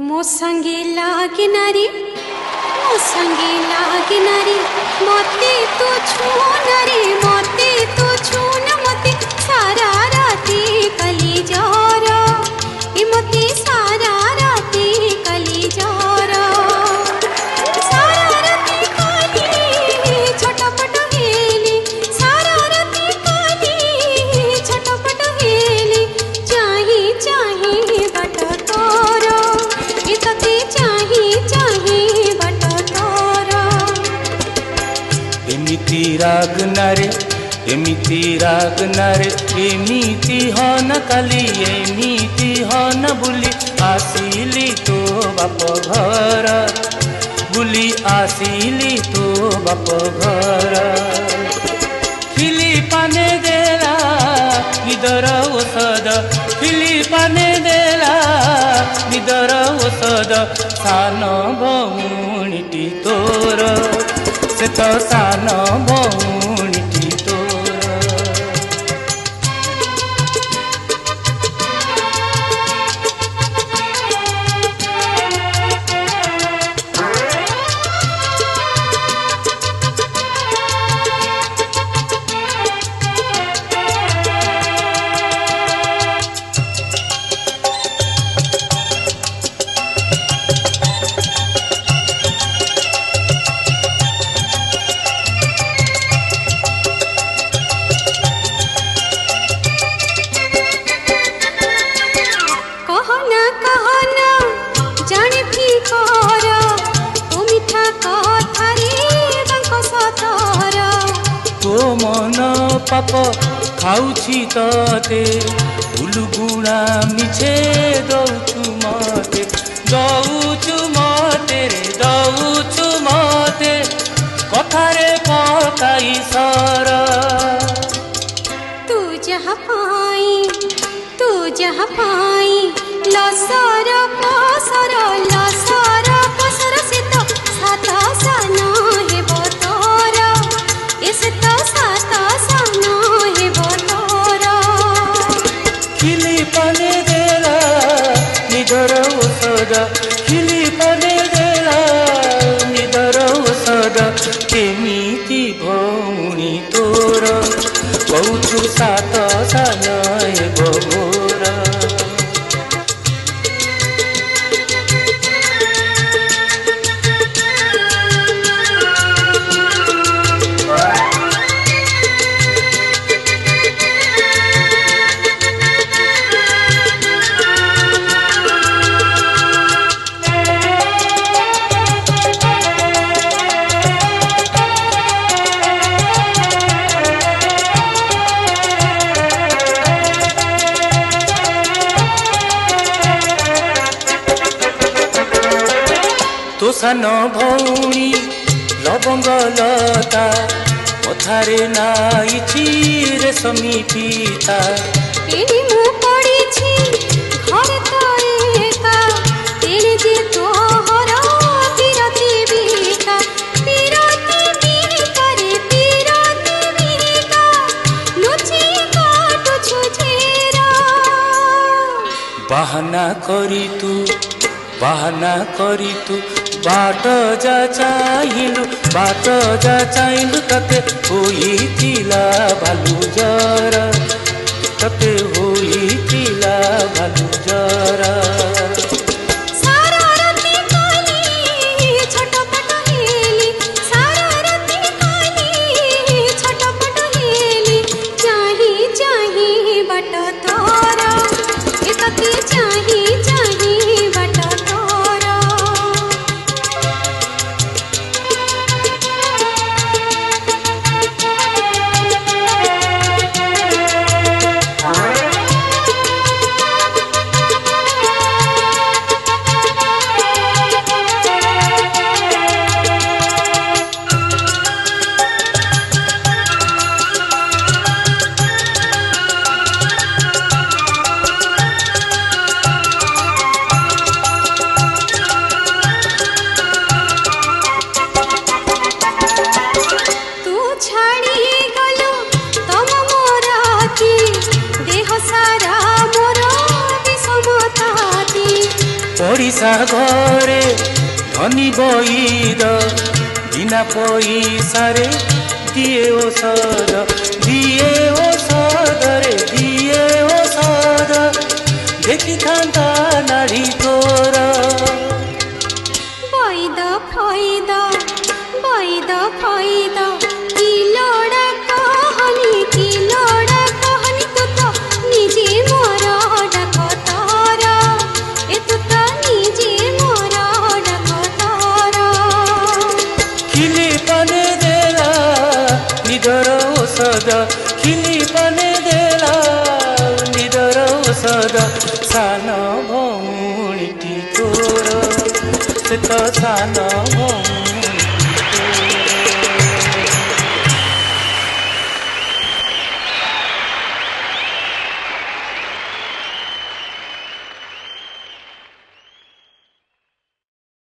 ମୋ संगे लागे नारी ମୋ संगे लागे नारी मते तू छूना रे मते तू छूना मते सारा राती कली जरा ए मते सारा राती कली जरा सारा राती कली छटपट हेली सारा राती कली छटपट हेली चाही चाही बट तोरा ए तते चाही चाही बट तोरा एमिति राग नारे एमिति राग नारे एमिति हन काली एमिति हन बुली आसिली तो बाप घर बुली आसिली तो बाप घर खिली पाने देला निदर औषध खिली पाने देला निदर औषध सान भौणीटी तोर से तो सान भौणीटी तोर कहना कहना जाने भी कर तो मिठा कथारे तांको सतर तो मन पाप खाऊछि तते बुलुगुणा मिछे दौछु मते रे दौछु मते कथारे पकाई सर तू जहाँ पाई लसर पसर से तो सात सान हेब तोर एसे तो सात सान हेब तोर खिली पाने देला निदर औषध खिली पाने देला निदर औषध केमिति भौणी तोर कौछु सात सान हेब मोर तो सान भौणी लवंग लता कथारे नाइछि रेशमी पीता एनी मु पड़ीछि घर तो एका तेरे जे तोहर पिरती बीता रे पिरती बीता लुचि काटु छुछेरा बहाना करी तू बाट जा चाइलु तते होइथिला भालु जरा तते होइथिला भालु जरा सारा राती काली छटपट हेली सारा राती काली छटपट हेली चाही चाही बट तोरा ए तते चाही चाही बट तोरा पड़िसा घरे धनी बईद बिना पैसारे दिए औषध रे दिए औषध देखी था नाड़ी तोर बैद फैद बैद फैद की लोड़ा कहनी तू तो निजे मोर डाकतर ए तू तो निजे मोर डाकतर खिली पाने देला निदर औषध खिली पाने देला निदर औषध सान भौणीटी तोर से तो सान भौणी